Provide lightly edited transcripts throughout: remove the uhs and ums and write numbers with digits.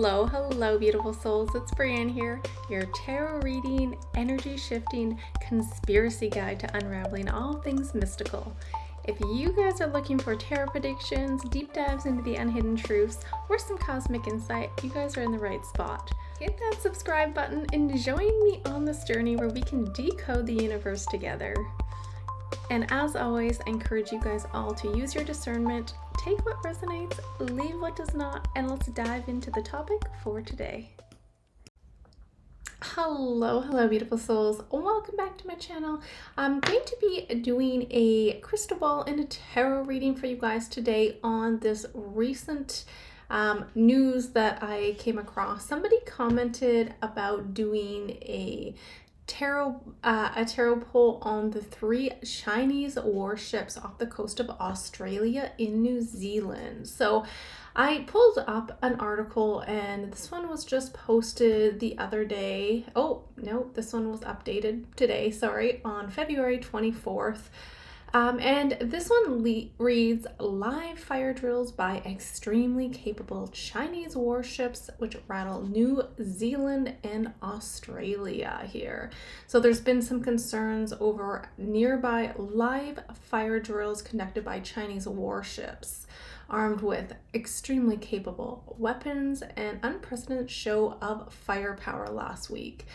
Hello, beautiful souls. It's Breanne here, your tarot reading, energy shifting, conspiracy guide to unraveling all things mystical. If you guys are looking for tarot predictions, deep dives into the unhidden truths, or some cosmic insight, you guys are in the right spot. Hit that subscribe button and join me on this journey where we can decode the universe together. And as always, I encourage you guys all to use your discernment, take what resonates, leave what does not, and let's dive into the topic for today. Hello, beautiful souls. Welcome back to my channel. I'm going to be doing a crystal ball and a tarot reading for you guys today on this recent news that I came across. Somebody commented about doing a tarot poll on the 3 Chinese warships off the coast of Australia in New Zealand. So I pulled up an article, and this one was just posted the other day. Oh no, this one was updated today, sorry, on February 24th. And this one reads, live fire drills by extremely capable Chinese warships which rattle New Zealand and Australia here. So there's been some concerns over nearby live fire drills conducted by Chinese warships armed with extremely capable weapons and unprecedented show of firepower last week.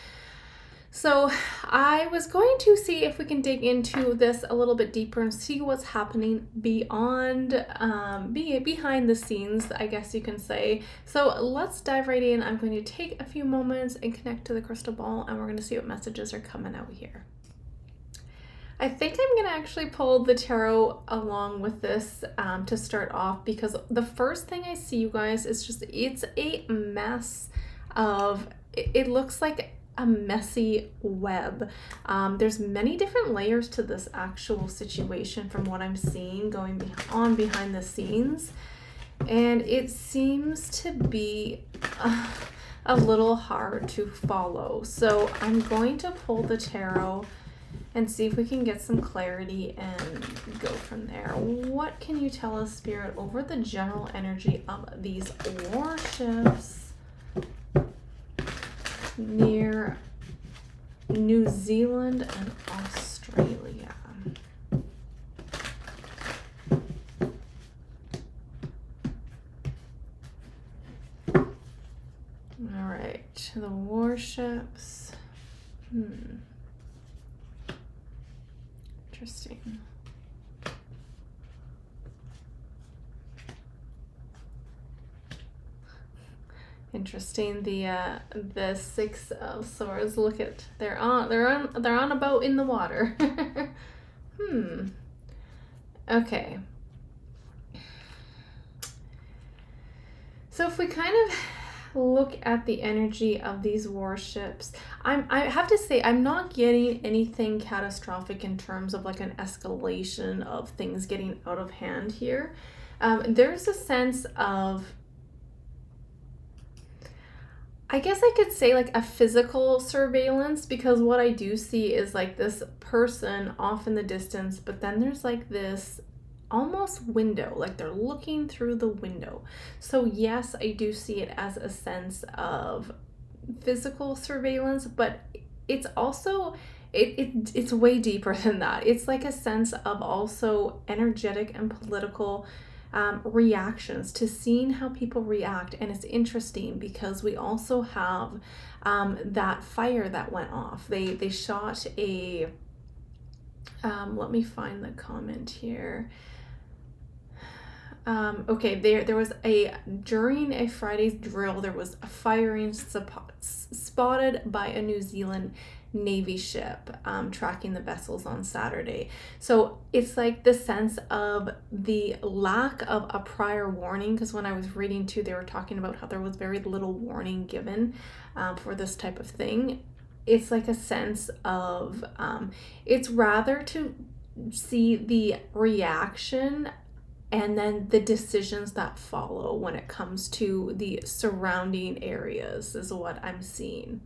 So I was going to see if we can dig into this a little bit deeper and see what's happening beyond, behind the scenes, I guess you can say. So let's dive right in. I'm going to take a few moments and connect to the crystal ball, and we're going to see what messages are coming out here. I think I'm going to actually pull the tarot along with this to start off, because the first thing I see, you guys, is just, it's a mess of, it looks like a messy web. There's many different layers to this actual situation from what I'm seeing going on behind the scenes, and it seems to be a little hard to follow. So I'm going to pull the tarot and see if we can get some clarity and go from there. What can you tell us, Spirit, over the general energy of these warships near New Zealand and Australia? All right, the warships. Interesting. Interesting. The 6 of Swords. Look at, they're on a boat in the water. Okay. So if we kind of look at the energy of these warships, I have to say I'm not getting anything catastrophic in terms of like an escalation of things getting out of hand here. There's a sense of, I guess I could say, like a physical surveillance, because what I do see is like this person off in the distance, but then there's like this almost window, like they're looking through the window. So yes, I do see it as a sense of physical surveillance, but it's also, it's way deeper than that. It's like a sense of also energetic and political reactions to seeing how people react. And it's interesting because we also have that fire that went off. They shot a let me find the comment here. Okay, there was during a Friday's drill, there was a firing spotted by a New Zealand Navy ship tracking the vessels on Saturday. So it's like the sense of the lack of a prior warning, because when I was reading too, they were talking about how there was very little warning given for this type of thing. It's like a sense of, it's rather to see the reaction and then the decisions that follow when it comes to the surrounding areas is what I'm seeing.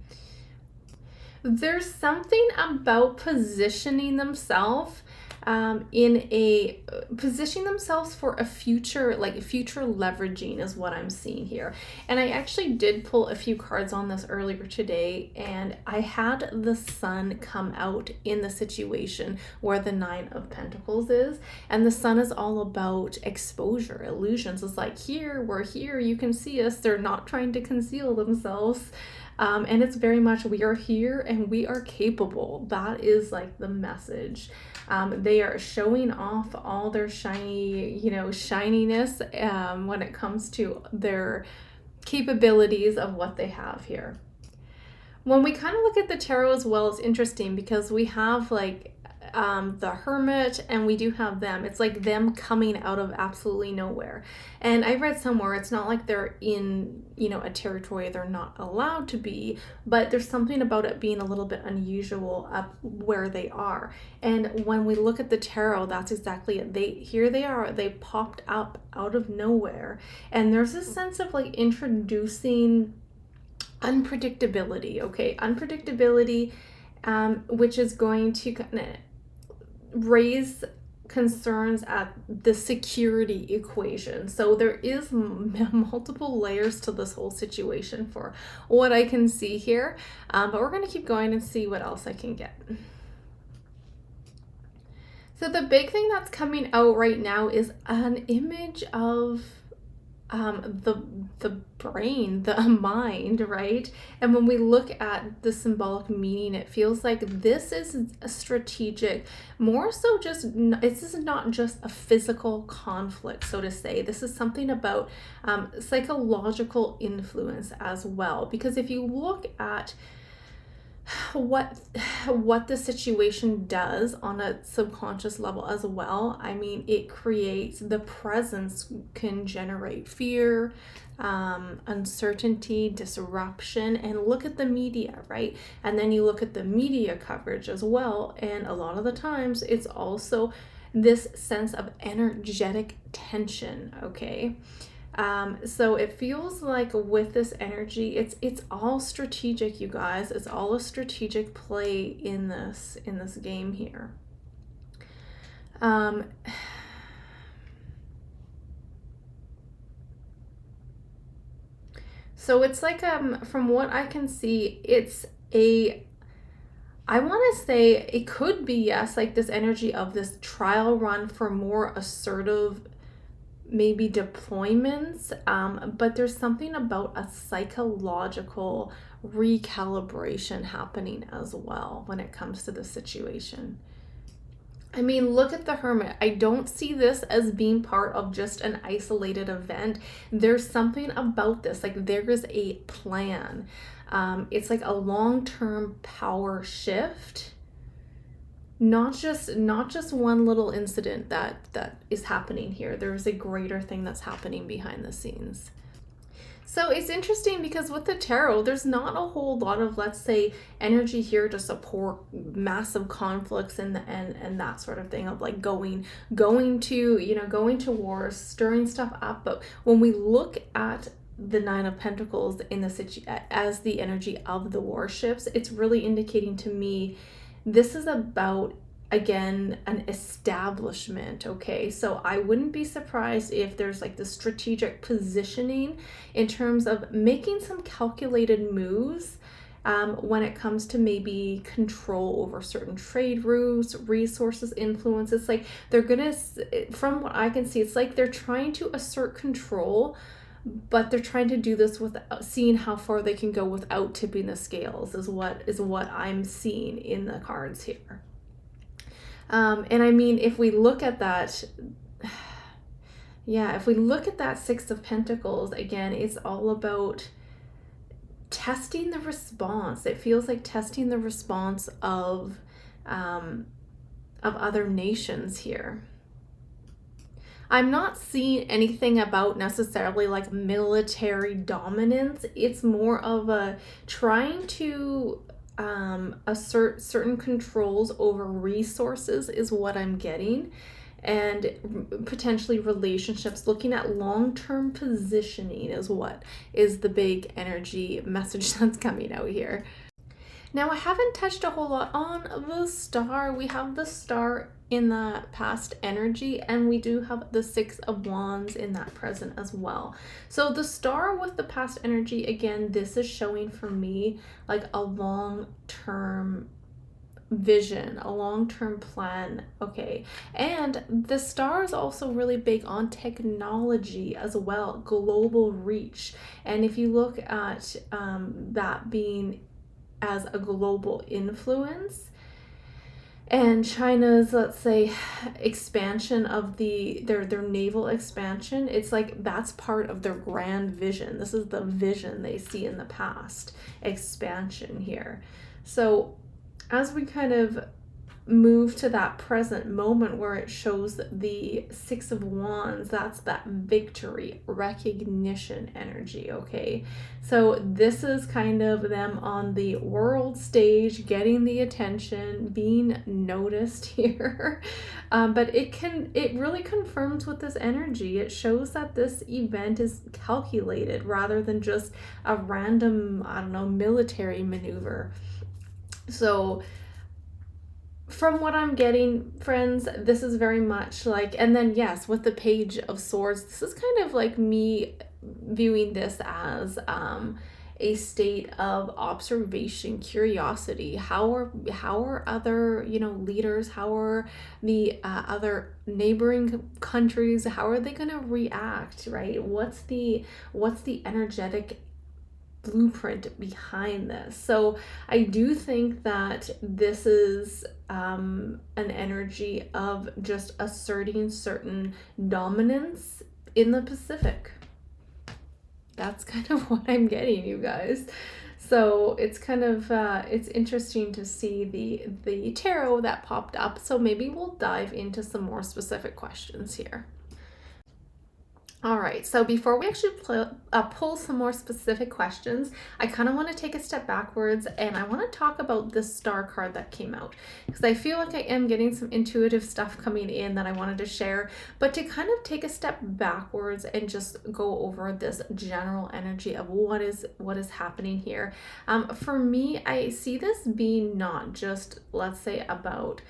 There's something about positioning themselves in a positioning themselves for a future, like future leveraging is what I'm seeing here. And I actually did pull a few cards on this earlier today, and I had the Sun come out in the situation where the Nine of Pentacles is. And the Sun is all about exposure, illusions. It's like, here, we're here, you can see us. They're not trying to conceal themselves. And it's very much, we are here and we are capable. That is like the message. They are showing off all their shiny, shininess when it comes to their capabilities of what they have here. When we kind of look at the tarot as well, it's interesting because we have like the Hermit, and we do have them. It's like them coming out of absolutely nowhere. And I read somewhere it's not like they're in, a territory they're not allowed to be, but there's something about it being a little bit unusual up where they are. And when we look at the tarot, that's exactly it. Here they are, they popped up out of nowhere. And there's this sense of like introducing unpredictability, okay? Unpredictability, which is going to kind of raise concerns at the security equation. So there is multiple layers to this whole situation for what I can see here, but we're going to keep going and see what else I can get. So the big thing that's coming out right now is an image of the brain, the mind, right? And when we look at the symbolic meaning, it feels like this is a strategic, more so just, this is not just a physical conflict, so to say. This is something about psychological influence as well. Because if you look at what the situation does on a subconscious level as well, I mean, it creates, the presence can generate fear, uncertainty, disruption. And look at the media, right? And then you look at the media coverage as well, and a lot of the times it's also this sense of energetic tension, okay? So it feels like with this energy, it's all strategic, you guys. It's all a strategic play in this game here. So it's like, from what I can see, I want to say it could be, yes, like this energy of this trial run for more assertive maybe deployments, but there's something about a psychological recalibration happening as well when it comes to the situation. I mean, look at the Hermit. I don't see this as being part of just an isolated event. There's something about this, like there is a plan. It's like a long-term power shift. Not just one little incident that is happening here. There's a greater thing that's happening behind the scenes. So it's interesting because with the tarot, there's not a whole lot of, let's say, energy here to support massive conflicts and that sort of thing of like going to war, stirring stuff up. But when we look at the Nine of Pentacles in the as the energy of the warships, it's really indicating to me this is about, again, an establishment, okay? So I wouldn't be surprised if there's like the strategic positioning in terms of making some calculated moves when it comes to maybe control over certain trade routes, resources, influence. It's like they're gonna, from what I can see, it's like they're trying to assert control, but they're trying to do this without seeing how far they can go without tipping the scales, is what I'm seeing in the cards here. And I mean, if we look at that, yeah, if we look at that Six of Pentacles, again, it's all about testing the response. It feels like testing the response of other nations here. I'm not seeing anything about necessarily like military dominance. It's more of a trying to assert certain controls over resources is what I'm getting, and potentially relationships. Looking at long-term positioning is what is the big energy message that's coming out here. Now, I haven't touched a whole lot on the star. We have the star in the past energy, and we do have the Six of Wands in that present as well. So the star with the past energy, again, this is showing for me like a long-term vision, a long-term plan. Okay, and the star is also really big on technology as well, global reach. And if you look at that being as a global influence, and China's, let's say, expansion of their naval expansion, it's like that's part of their grand vision. This is the vision they see in the past, expansion here. So as we kind of move to that present moment where it shows the Six of Wands, that's that victory, recognition energy. Okay, so this is kind of them on the world stage, getting the attention, being noticed here. But it really confirms with this energy. It shows that this event is calculated rather than just a random, I don't know, military maneuver. So from what I'm getting, friends, this is very much like, and then yes, with the Page of Swords, this is kind of like me viewing this as a state of observation, curiosity. How are other, you know, leaders? How are the other neighboring countries? How are they going to react? Right? What's the energetic blueprint behind this? So I do think that this is an energy of just asserting certain dominance in the Pacific. That's kind of what I'm getting, you guys. So it's kind of it's interesting to see the tarot that popped up. So maybe we'll dive into some more specific questions here. All right, so before we actually pull some more specific questions, I kind of want to take a step backwards and I want to talk about this star card that came out, because I feel like I am getting some intuitive stuff coming in that I wanted to share, but to kind of take a step backwards and just go over this general energy of what is happening here. For me, I see this being not just, let's say, about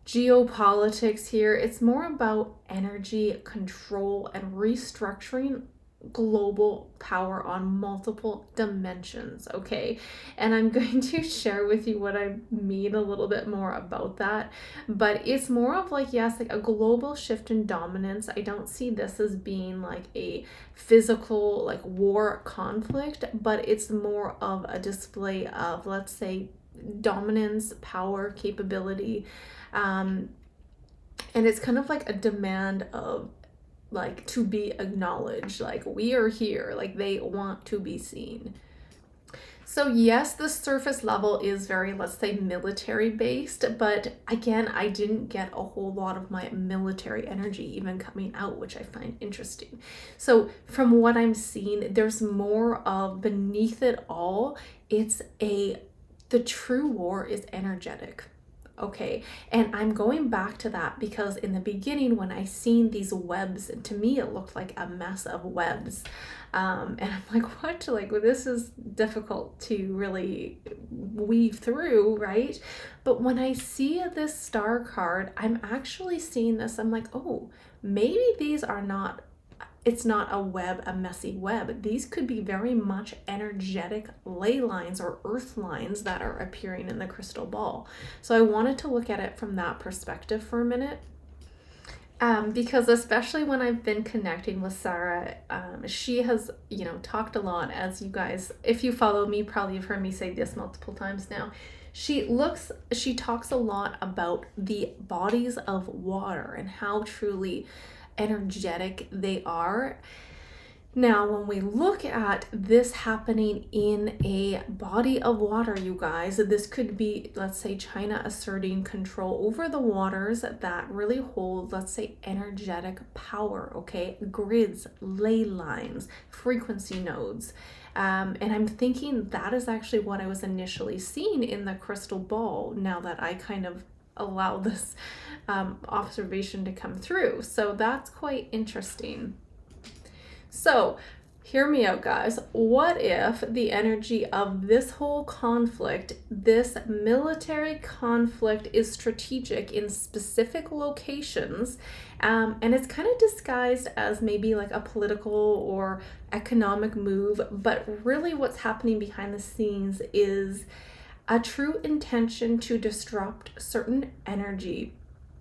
geopolitics here. It's more about energy control and restructuring global power on multiple dimensions. Okay, and I'm going to share with you what I mean a little bit more about that, but it's more of like, yes, like a global shift in dominance. I don't see this as being like a physical like war conflict, but it's more of a display of, let's say, dominance, power, capability. And it's kind of like a demand of like to be acknowledged, like we are here, like they want to be seen. So yes, the surface level is very, let's say, military based, but again, I didn't get a whole lot of my military energy even coming out, which I find interesting. So from what I'm seeing, there's more of beneath it all, the true war is energetic. Okay, and I'm going back to that because in the beginning when I seen these webs, to me it looked like a mess of webs, and I'm like, what, like, well, this is difficult to really weave through, right? But when I see this star card, I'm actually seeing this, I'm like, oh, maybe these are not, it's not a web, a messy web. These could be very much energetic ley lines or earth lines that are appearing in the crystal ball. So I wanted to look at it from that perspective for a minute. Because especially when I've been connecting with Sarah, she has, you know, talked a lot, as you guys, if you follow me, probably have heard me say this multiple times now. She talks a lot about the bodies of water and how truly energetic they are. Now, when we look at this happening in a body of water, you guys, this could be, let's say, China asserting control over the waters that really hold, let's say, energetic power, okay? Grids, ley lines, frequency nodes. And I'm thinking that is actually what I was initially seeing in the crystal ball, now that I kind of allow this observation to come through. So that's quite interesting. So Hear me out, guys. What if the energy of this whole conflict, this military conflict, is strategic in specific locations, and it's kind of disguised as maybe like a political or economic move, but really what's happening behind the scenes is a true intention to disrupt certain energy,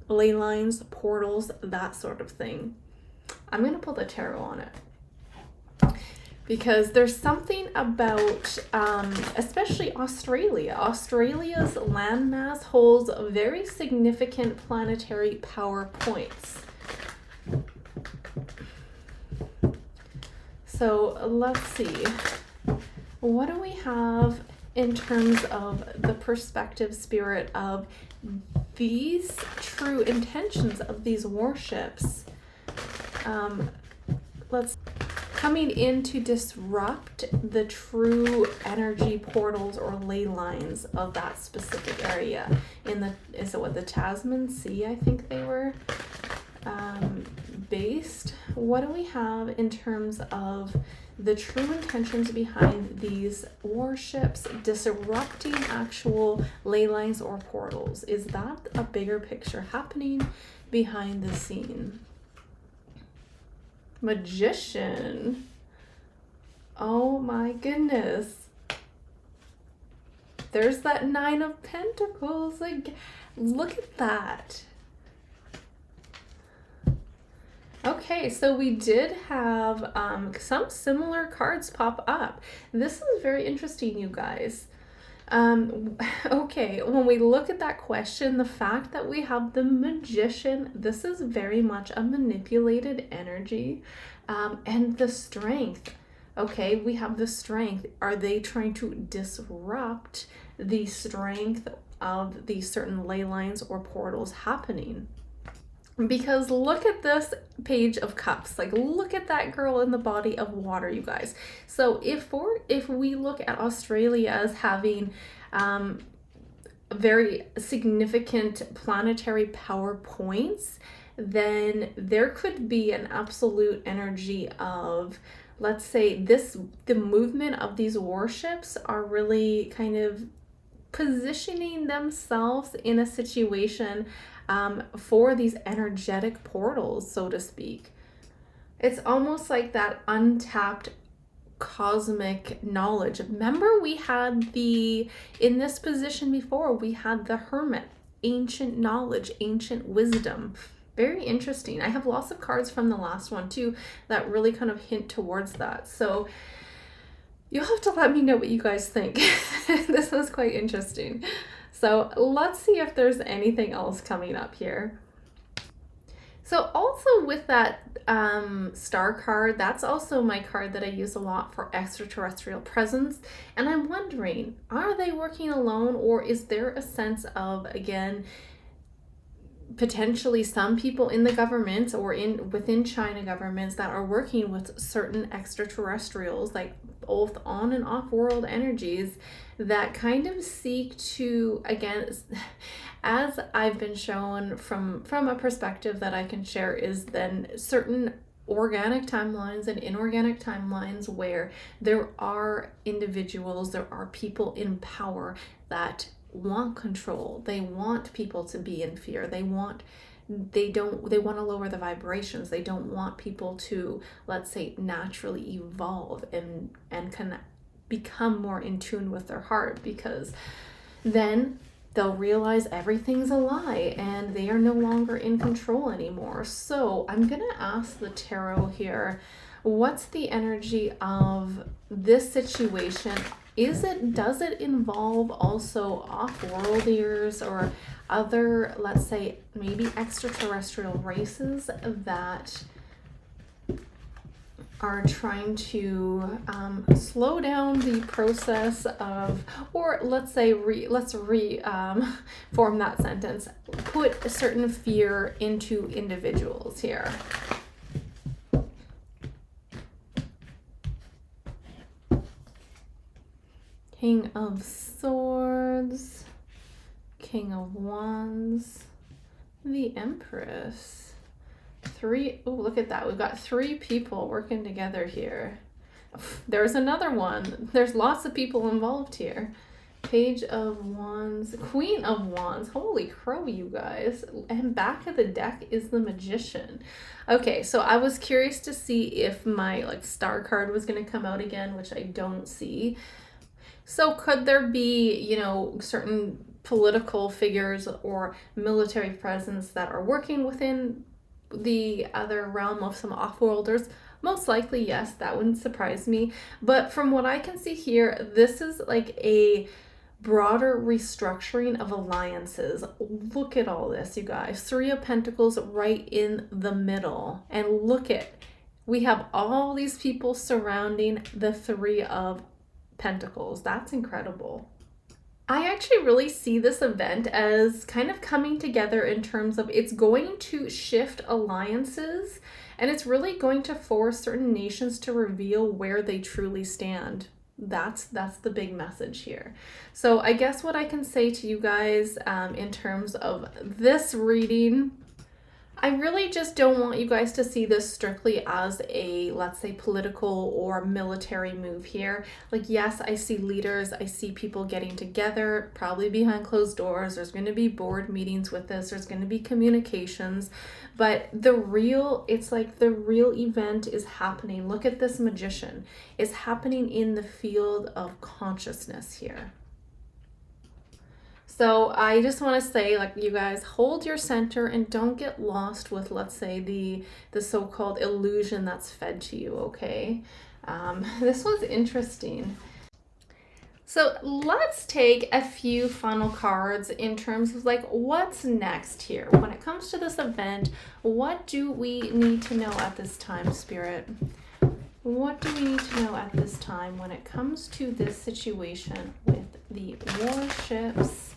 ley lines, portals, that sort of thing. I'm going to pull the tarot on it, because there's something about, especially Australia. Australia's landmass holds very significant planetary power points. So let's see. What do we have in terms of the perspective spirit of these true intentions of these warships? Coming in to disrupt the true energy portals or ley lines of that specific area in the, is it what, the Tasman Sea, I think they were based. What do we have in terms of the true intentions behind these warships disrupting actual ley lines or portals? Is that a bigger picture happening behind the scene? Magician. Oh my goodness. There's that Nine of Pentacles. Like, look at that. Okay, so we did have some similar cards pop up. This is very interesting, you guys. Okay, when we look at that question, the fact that we have the Magician, this is very much a manipulated energy, and the Strength. Okay, we have the Strength. Are they trying to disrupt the strength of these certain ley lines or portals happening? Because look at this Page of Cups. Like, look at that girl in the body of water, you guys. So if we look at Australia as having very significant planetary power points, then there could be an absolute energy of, let's say, the movement of these warships are really kind of positioning themselves in a situation for these energetic portals, so to speak. It's almost like that untapped cosmic knowledge. Remember, we had in this position before, we had the Hermit, ancient knowledge, ancient wisdom. Very interesting. I have lots of cards from the last one too that really kind of hint towards that. So you'll have to let me know what you guys think. This was quite interesting. So let's see if there's anything else coming up here. So also with that star card, that's also my card that I use a lot for extraterrestrial presence. And I'm wondering, are they working alone, or is there a sense of, again, potentially some people in the government or within China governments that are working with certain extraterrestrials, like both on and off world energies, that kind of seek to, again, as I've been shown from a perspective that I can share, is then certain organic timelines and inorganic timelines where there are individuals, there are people in power that want control. They want people to be in fear. They want to lower the vibrations. They don't want people to, let's say, naturally evolve and can become more in tune with their heart, because then they'll realize everything's a lie and they are no longer in control anymore. So I'm gonna ask the tarot here, what's the energy of this situation? Does it involve also off-worlders or other, let's say, maybe extraterrestrial races that are trying to slow down the process of, or let's say, form that sentence, put a certain fear into individuals here? King of Swords, King of Wands, the Empress. Oh, look at that. We've got 3 people working together here. There's another one. There's lots of people involved here. Page of Wands, Queen of Wands. Holy crow, you guys. And back of the deck is the Magician. Okay, so I was curious to see if my like star card was going to come out again, which I don't see. So could there be, you know, certain political figures or military presence that are working within the other realm of some off-worlders? Most likely, yes, that wouldn't surprise me. But from what I can see here, this is like a broader restructuring of alliances. Look at all this, you guys. Three of Pentacles right in the middle. And look at, we have all these people surrounding the Three of Pentacles. That's incredible. I actually really see this event as kind of coming together in terms of it's going to shift alliances, and it's really going to force certain nations to reveal where they truly stand. That's the big message here. So I guess what I can say to you guys in terms of this reading, I really just don't want you guys to see this strictly as a, let's say, political or military move here. Like, yes, I see leaders, I see people getting together, probably behind closed doors. There's going to be board meetings with this. There's going to be communications. But it's like the real event is happening. Look at this Magician. It's happening in the field of consciousness here. So I just want to say, like, you guys, hold your center and don't get lost with, let's say, the so-called illusion that's fed to you, okay? This was interesting. So let's take a few final cards in terms of like what's next here. When it comes to this event, what do we need to know at this time, Spirit? What do we need to know at this time when it comes to this situation with the warships?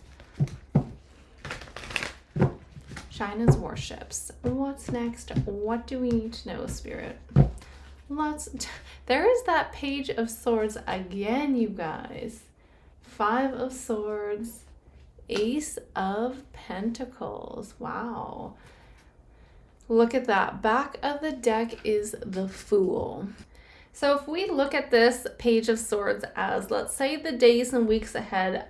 China's warships. What's next? What do we need to know, Spirit? There is that Page of Swords again, you guys. Five of Swords, Ace of Pentacles. Wow. Look at that. Back of the deck is the Fool. So if we look at this Page of Swords as, let's say, the days and weeks ahead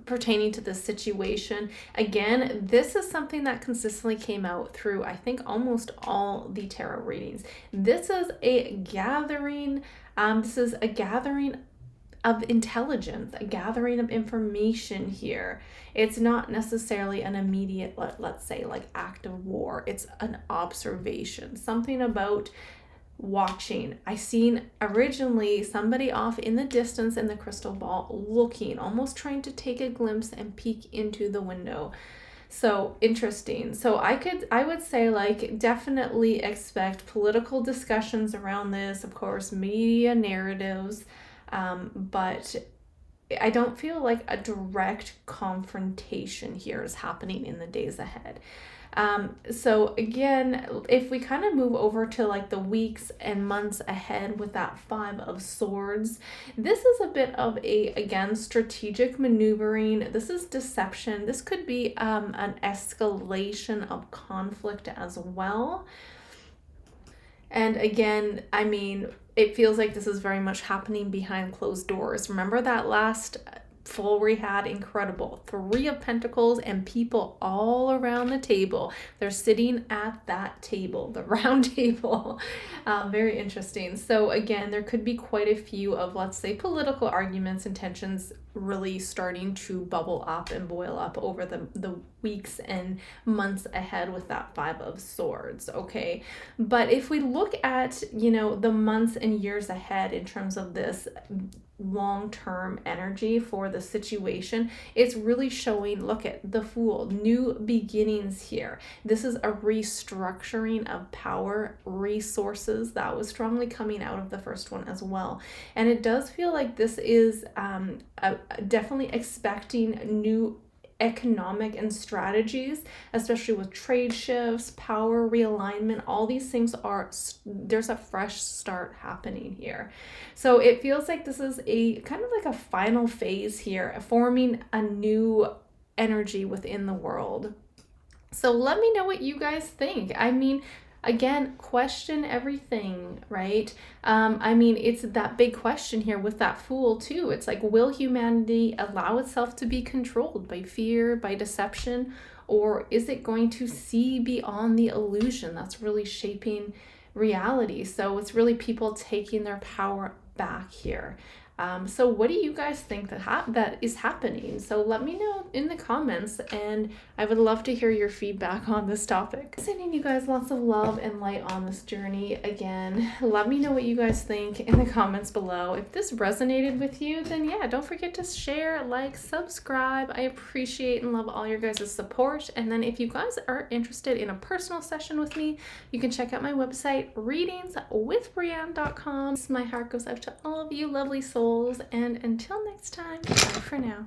pertaining to this situation, again, this is something that consistently came out through, I think, almost all the tarot readings. This is a gathering. This is a gathering of intelligence, a gathering of information here. It's not necessarily an immediate, let's say, like act of war. It's an observation, something about watching. I seen originally somebody off in the distance in the crystal ball looking, almost trying to take a glimpse and peek into the window. So interesting. So I would say, like, definitely expect political discussions around this, of course, media narratives, but I don't feel like a direct confrontation here is happening in the days ahead. So again, if we kind of move over to like the weeks and months ahead with that Five of Swords, this is a bit of a, again, strategic maneuvering. This is deception. This could be an escalation of conflict as well. And again, I mean, it feels like this is very much happening behind closed doors. Remember that last full we had? Incredible. Three of Pentacles and people all around the table. They're sitting at that table, the round table. Very interesting. So again, there could be quite a few of, let's say, political arguments and tensions really starting to bubble up and boil up over the weeks and months ahead with that Five of Swords, okay? But if we look at, you know, the months and years ahead in terms of this long-term energy for the situation, it's really showing, look at the Fool, new beginnings here. This is a restructuring of power, resources. That was strongly coming out of the first one as well. And it does feel like this is definitely expecting new economic and strategies, especially with trade shifts, power realignment. All these things there's a fresh start happening here. So it feels like this is a kind of like a final phase here, forming a new energy within the world. So let me know what you guys think. I mean, again, question everything, right? I mean, it's that big question here with that Fool too. It's like, will humanity allow itself to be controlled by fear, by deception, or is it going to see beyond the illusion that's really shaping reality? So it's really people taking their power back here. So what do you guys think that is happening? So let me know in the comments, and I would love to hear your feedback on this topic. Sending you guys lots of love and light on this journey. Again, let me know what you guys think in the comments below. If this resonated with you, then yeah, don't forget to share, like, subscribe. I appreciate and love all your guys' support. And then if you guys are interested in a personal session with me, you can check out my website, readingswithbreanne.com. My heart goes out to all of you lovely souls, and until next time, bye for now.